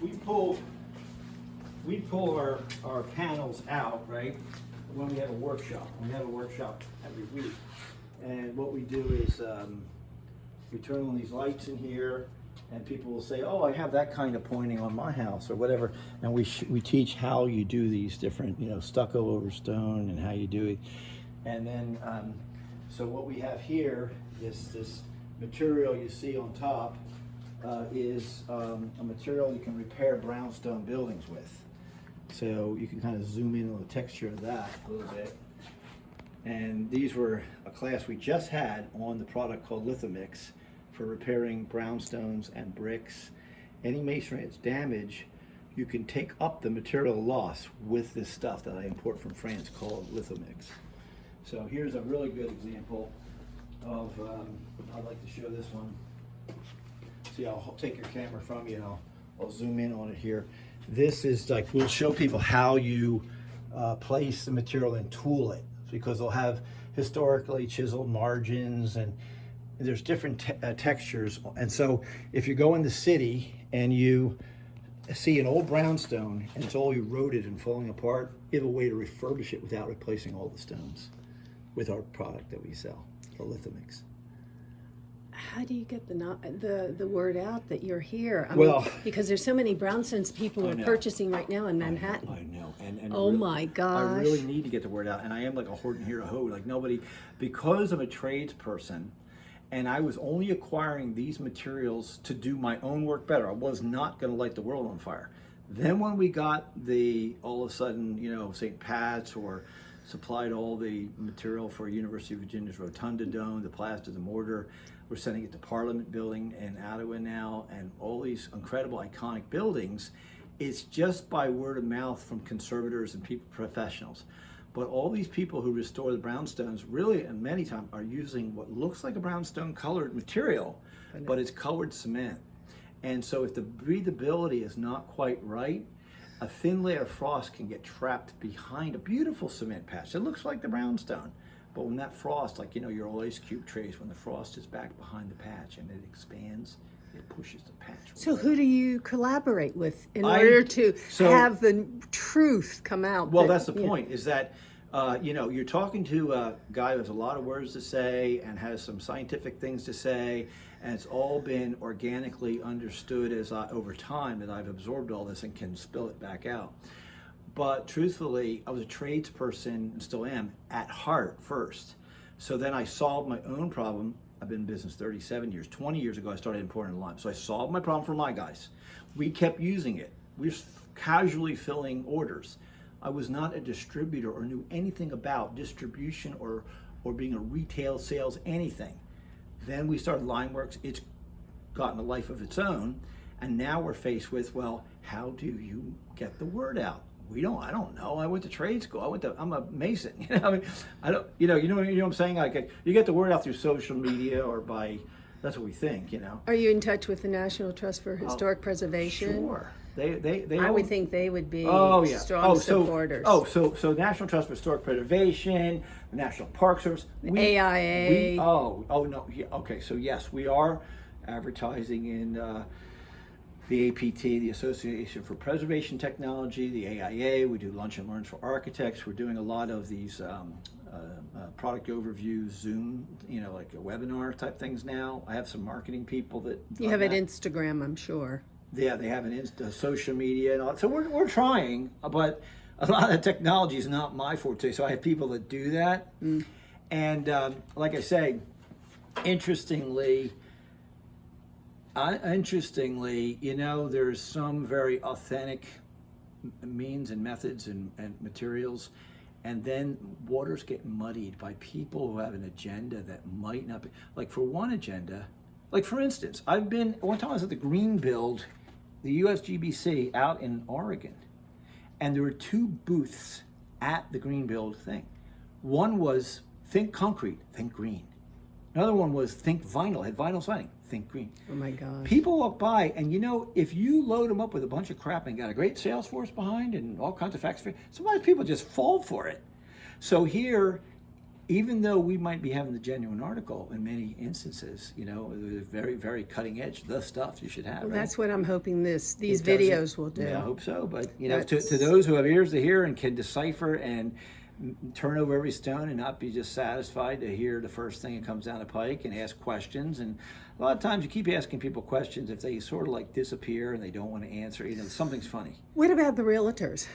we pull our panels out, right, when we have a workshop. We have a workshop every week. And what we do is we turn on these lights in here, and people will say, oh, I have that kind of pointing on my house or whatever. And we teach how you do these different, stucco over stone and how you do it. And then, so what we have here, this material you see on top is a material you can repair brownstone buildings with. So you can kind of zoom in on the texture of that a little bit. And these were a class we just had on the product called Lithomix for repairing brownstones and bricks. Any masonry that's damaged, you can take up the material loss with this stuff that I import from France called Lithomix. So here's a really good example of, I'd like to show this one. See, I'll take your camera from you and I'll zoom in on it here. This is like, we'll show people how you place the material and tool it, because they'll have historically chiseled margins and there's different textures. And so if you go in the city and you see an old brownstone and it's all eroded and falling apart, you have a way to refurbish it without replacing all the stones with our product that we sell, the Lithomix. How do you get the word out that you're here? Because there's so many brownstones people are purchasing right now in Manhattan. I know. And oh really, my gosh. I really need to get the word out. And I am like a Horton Hero Ho, like nobody, because I'm a tradesperson and I was only acquiring these materials to do my own work better. I was not going to light the world on fire. Then when we got all of a sudden, St. Pat's or supplied all the material for University of Virginia's Rotunda Dome, the plaster, the mortar. We're sending it to Parliament Building in Ottawa now, and all these incredible iconic buildings. It's just by word of mouth from conservators and people, professionals. But all these people who restore the brownstones really, and many times, are using what looks like a brownstone colored material, but it's colored cement. And so if the breathability is not quite right, a thin layer of frost can get trapped behind a beautiful cement patch. It looks like the brownstone, but when that frost, like your ice cube trays, when the frost is back behind the patch and it expands, it pushes the patch. So who do you collaborate with in order to have the truth come out? Well, that's the point, is that you're talking to a guy who has a lot of words to say and has some scientific things to say, and it's all been organically understood over time that I've absorbed all this and can spill it back out. But truthfully, I was a tradesperson and still am at heart first. So then I solved my own problem. I've been in business 37 years. 20 years ago, I started importing lime. So I solved my problem for my guys. We kept using it. We were casually filling orders. I was not a distributor or knew anything about distribution or being a retail sales, anything. Then we started Limeworks. It's gotten a life of its own. And now we're faced with, well, how do you get the word out? I don't know. I went to trade school. I'm a mason. You know what I'm saying? Like, you get the word out through social media or that's what we think, Are you in touch with the National Trust for Historic Preservation? Sure. They I would think they would be strong supporters. So National Trust for Historic Preservation, the National Park Service, AIA. Okay, so yes, we are advertising in the APT, the Association for Preservation Technology, the AIA. We do lunch and learns for architects. We're doing a lot of these product overviews, Zoom, like a webinar type things now. I have some marketing people that you have an Instagram, I'm sure. Yeah, they have an social media and all that. So we're trying, but a lot of the technology is not my forte. So I have people that do that. And like I say, interestingly, there's some very authentic means and methods and materials, and then waters get muddied by people who have an agenda that might not be, like for one agenda, like for instance, one time I was at the Green Build, the USGBC out in Oregon, and there were two booths at the Green Build thing. One was think concrete, think green. Another one was think vinyl, had vinyl siding, think green. Oh my gosh. People walk by and if you load them up with a bunch of crap and got a great sales force behind and all kinds of facts, sometimes people just fall for it. So here, even though we might be having the genuine article in many instances, you know, very, very cutting edge, the stuff you should have. Well, right? that's what I'm hoping these videos will do. Yeah, I hope so. But, you know, to those who have ears to hear and can decipher and turn over every stone and not be just satisfied to hear the first thing that comes down the pike and ask questions. And a lot of times you keep asking people questions, if they sort of like disappear and they don't want to answer, you know, something's funny. What about the realtors?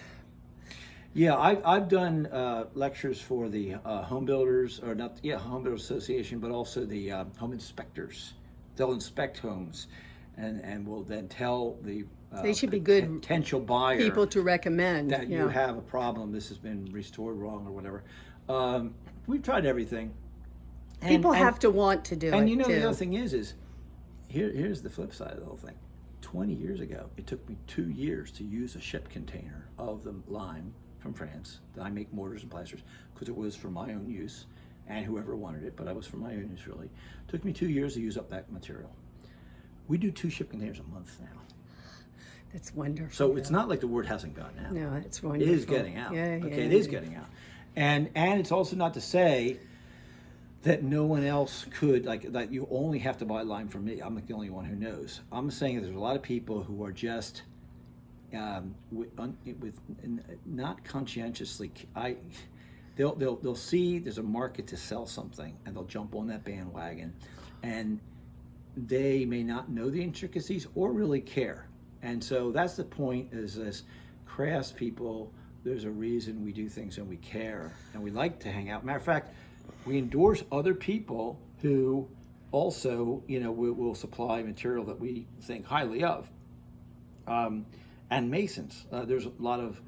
Yeah, I've done lectures for the home builders, or not, yeah, home builders association, but also the home inspectors. They'll inspect homes, and will then tell the they should be good potential buyer people to recommend that you have a problem. This has been restored wrong or whatever. We've tried everything. People have to want to do it. And you know, too. the other thing is here's the flip side of the whole thing. 20 years ago, it took me 2 years to use a ship container of the lime from France that I make mortars and plasters, because it was for my own use and whoever wanted it, but I was for my own use really. It took me 2 years to use up that material. We do 2 ship containers a month now. That's wonderful. So it's not like the word hasn't gotten out. No, it's wonderful. It is getting out. Yeah, okay, it is getting out. And it's also not to say that no one else could, like, that you only have to buy lime from me. I'm the only one who knows. I'm saying that there's a lot of people who are just not conscientiously. They'll see there's a market to sell something, and they'll jump on that bandwagon, and they may not know the intricacies or really care. And so that's the point, is as crafts people, there's a reason we do things and we care and we like to hang out. Matter of fact, we endorse other people who also, you know, will supply material that we think highly of. And masons. There's a lot of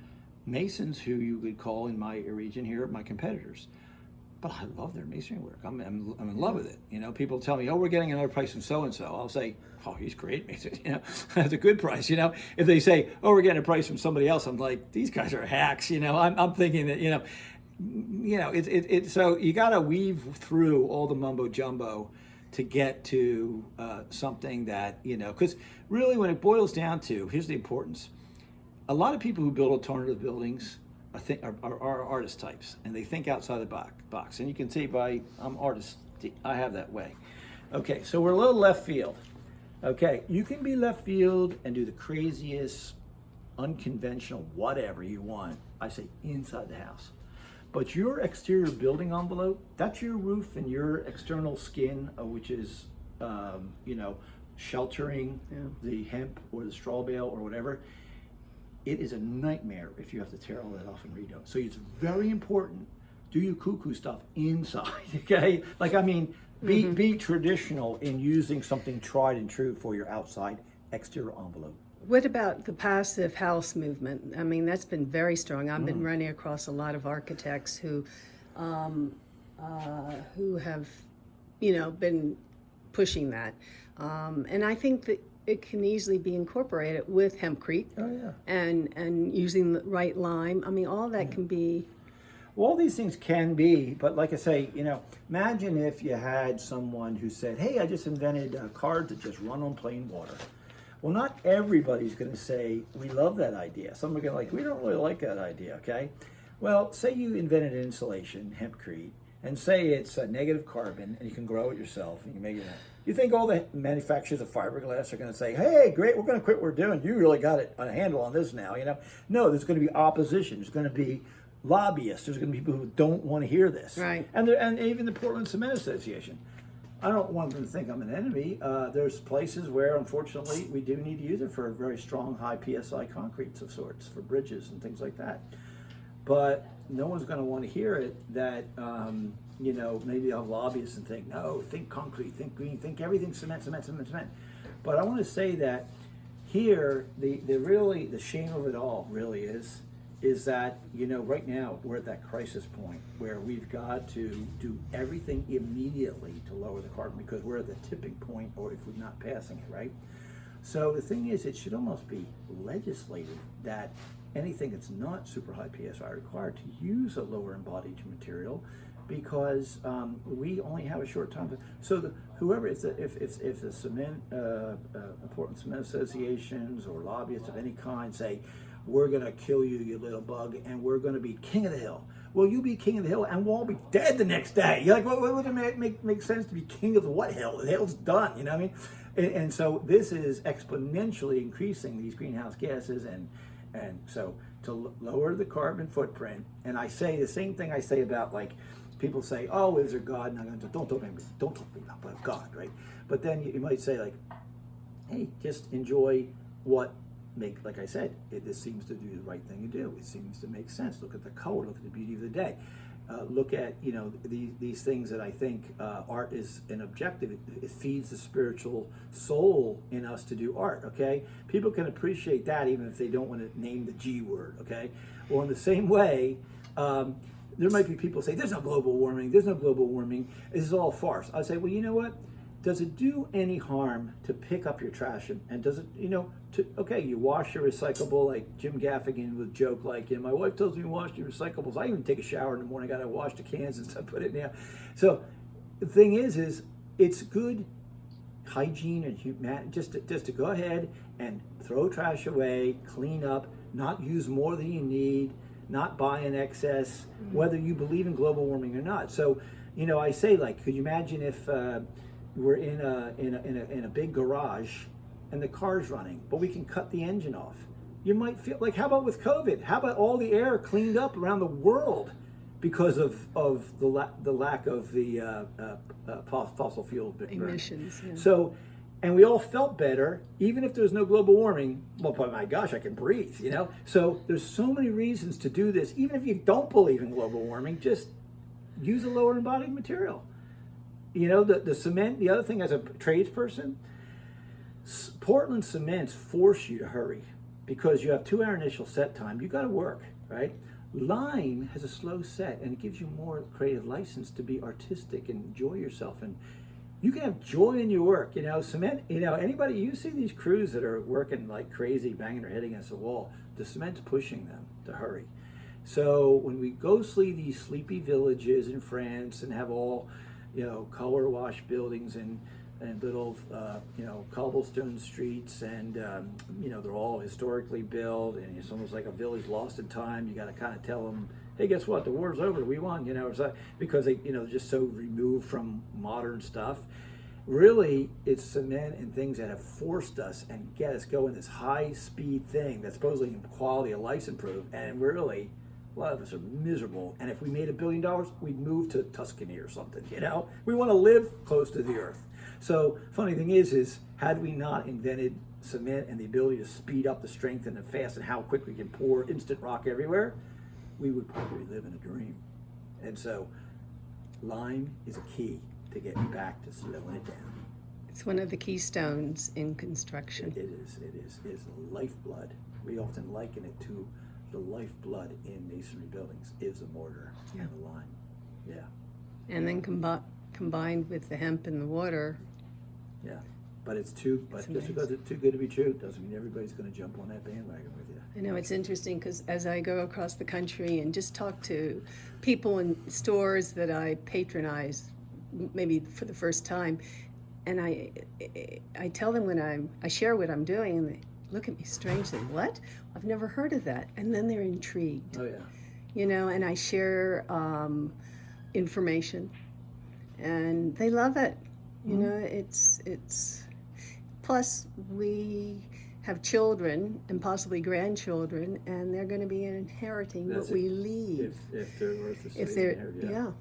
masons who you could call in my region here my competitors. But I love their masonry work. I'm in love with it. You know, people tell me, oh, we're getting another price from so-and-so. I'll say, oh, he's great, mason. You know, that's a good price. You know, if they say, oh, we're getting a price from somebody else, I'm like, these guys are hacks. You know, I'm thinking that, you know, so you got to weave through all the mumbo jumbo to get to something that, you know, because really when it boils down to, here's the importance. A lot of people who build alternative buildings are artist types, and they think outside the box. And you can see I'm artist, I have that way. Okay, so we're a little left field. Okay, you can be left field and do the craziest, unconventional, whatever you want. I say inside the house. But your exterior building envelope, that's your roof and your external skin, which is, you know, sheltering the hemp or the straw bale or whatever. It is a nightmare if you have to tear all that off and redo it. So it's very important, do your cuckoo stuff inside, okay? Like, I mean, be traditional in using something tried and true for your outside exterior envelope. What about the passive house movement? I mean, that's been very strong. I've been running across a lot of architects who have, you know, been pushing that. And I think that it can easily be incorporated with hempcrete and using the right lime. I mean, all that can be. Well, all these things can be, but like I say, you know, imagine if you had someone who said, hey, I just invented cards that just run on plain water. Well, not everybody's going to say, we love that idea. Some are going to like, we don't really like that idea, okay? Well, say you invented insulation, hempcrete, and say it's a negative carbon, and you can grow it yourself, and you can make it. You think all the manufacturers of fiberglass are going to say, hey, great, we're going to quit what we're doing. You really got it on a handle on this now, you know? No, there's going to be opposition. There's going to be lobbyists. There's going to be people who don't want to hear this. Right. And even the Portland Cement Association. I don't want them to think I'm an enemy. There's places where, unfortunately, we do need to use it for very strong, high PSI concretes of sorts, for bridges and things like that. But no one's going to want to hear it that, you know, maybe I'll lobbyists and think, no, think concrete, think green, think everything cement, cement, cement, cement. But I want to say that here, the shame of it all really is that, you know, right now we're at that crisis point where we've got to do everything immediately to lower the carbon, because we're at the tipping point, or if we're not passing it, right? So the thing is, it should almost be legislated that anything that's not super high PSI required to use a lower embodied material, because we only have a short time. So whoever, if the cement, important cement associations or lobbyists of any kind say, we're going to kill you, you little bug, and we're going to be king of the hill. Well, you be king of the hill, and we'll all be dead the next day. You're like, what would it make sense to be king of the what hill? The hill's done, you know what I mean? And so this is exponentially increasing these greenhouse gases, and so to lower the carbon footprint. And I say the same thing I say about, like, people say, oh, is there God? And I'm going to don't talk to me about God, right? But then you might say, like, hey, just enjoy what like I said, this seems to do the right thing to do. It seems to make sense. Look at the color, look at the beauty of the day. Look at, these things that I think art is an objective. It feeds the spiritual soul in us to do art, okay? People can appreciate that even if they don't want to name the G word, okay? Well, in the same way, there might be people say, there's no global warming, this is all farce. I say, well, you know what? Does it do any harm to pick up your trash, and does it, you wash your recyclable, like Jim Gaffigan would joke, like, my wife tells me to wash your recyclables. I even take a shower in the morning, I gotta wash the cans and stuff, put it in there. So the thing is it's good hygiene and just to go ahead and throw trash away, clean up, not use more than you need, not buy in excess, whether you believe in global warming or not. So, I say, like, could you imagine if we're in a big garage and the car's running, but we can cut the engine off? You might feel like, how about with COVID? How about all the air cleaned up around the world because of the lack of the fossil fuel burning? Emissions. Yeah. So, and we all felt better, even if there's no global warming. Well, but my gosh, I can breathe, So there's so many reasons to do this. Even if you don't believe in global warming, just use a lower embodied material. The cement, the other thing, as a tradesperson, Portland cements force you to hurry because you have 2-hour initial set time. You got to work, right? Lime has a slow set, and it gives you more creative license to be artistic and enjoy yourself. And you can have joy in your work. Cement, anybody, you see these crews that are working like crazy, banging their head against the wall, the cement's pushing them to hurry. So when we go see these sleepy villages in France and have all, color wash buildings and little, cobblestone streets, and, they're all historically built, and it's almost like a village lost in time. You got to kind of tell them, hey, guess what? The war's over. We won, because they, they're just so removed from modern stuff. Really, it's cement and things that have forced us and get us going this high-speed thing that's supposedly quality of life's improved, and really, a lot of us are miserable. And if we made $1 billion, we'd move to Tuscany or something, We want to live close to the earth. So, funny thing is had we not invented cement and the ability to speed up the strength and the fast and how quick we can pour instant rock everywhere, we would probably live in a dream. And so, lime is a key to getting back to slowing it down. It's one of the keystones in construction. It is. It's lifeblood. We often liken it to the lifeblood in masonry buildings is the mortar and the lime. Yeah. And then combined with the hemp and the water. Yeah. But just because it's too good to be true doesn't mean everybody's going to jump on that bandwagon with you. It's interesting because as I go across the country and just talk to people in stores that I patronize, maybe for the first time, and I tell them I share what I'm doing, and they look at me strangely. What? I've never heard of that. And then they're intrigued. Oh yeah. And I share information, and they love it. It's plus we have children and possibly grandchildren, and they're going to be inheriting what we leave. If they're worth the if they're yeah,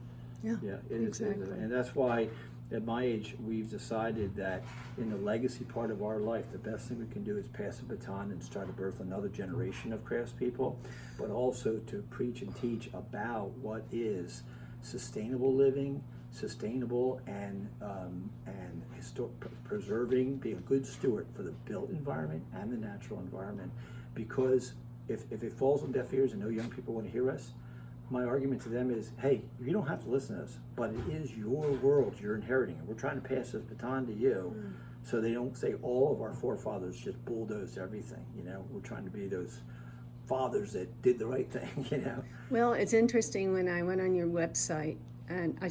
it exactly. is, and that's why at my age we've decided that in the legacy part of our life, the best thing we can do is pass the baton and try to birth another generation of craftspeople, but also to preach and teach about what is sustainable living, sustainable and preserving, being a good steward for the built environment and the natural environment. Because if it falls on deaf ears and no young people want to hear us, my argument to them is, hey, you don't have to listen to us, but it is your world you're inheriting, and we're trying to pass this baton to you, so they don't say all of our forefathers just bulldozed everything. We're trying to be those fathers that did the right thing. Well, it's interesting when I went on your website, and I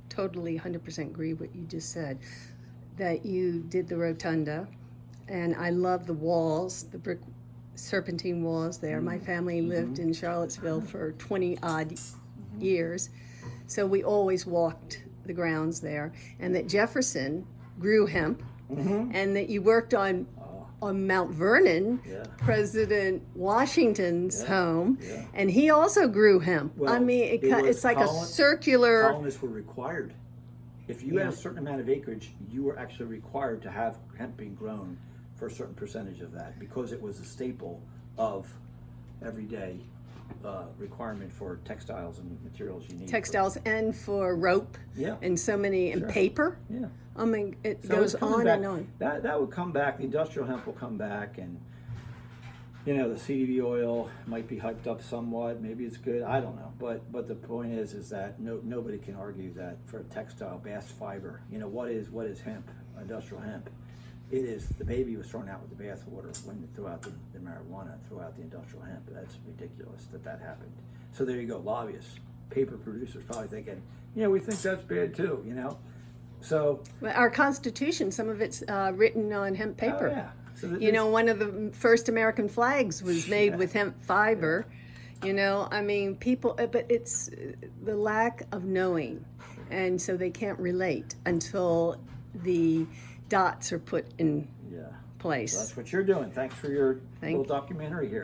totally 100% agree what you just said, that you did the rotunda, and I love the walls, the brick serpentine walls there. My family lived in Charlottesville for 20 odd years, so we always walked the grounds there. And that Jefferson grew hemp, and that you worked on Mount Vernon, President Washington's home, and he also grew hemp. Well, I mean, it's like a circular. Colonists were required. If you had a certain amount of acreage, you were actually required to have hemp being grown for a certain percentage of that, because it was a staple of everyday requirement for textiles and materials you need. Textiles and for rope, and so many, and paper. Yeah. I mean, it So goes it's coming on back. and on. That would come back. The industrial hemp will come back, and the CBD oil might be hyped up somewhat. Maybe it's good. I don't know. But the point is that nobody can argue that for a textile, bast fiber. What is hemp? Industrial hemp. It is, the baby was thrown out with the bathwater when they threw out the marijuana, threw out the industrial hemp. That's ridiculous that happened. So there you go, lobbyists, paper producers probably thinking, we think that's bad too, So. Well, our Constitution, some of it's written on hemp paper. Oh, yeah. So one of the first American flags was made with hemp fiber. I mean, people, but it's the lack of knowing. And so they can't relate until the dots are put in place. So that's what you're doing. Thanks for your little documentary here.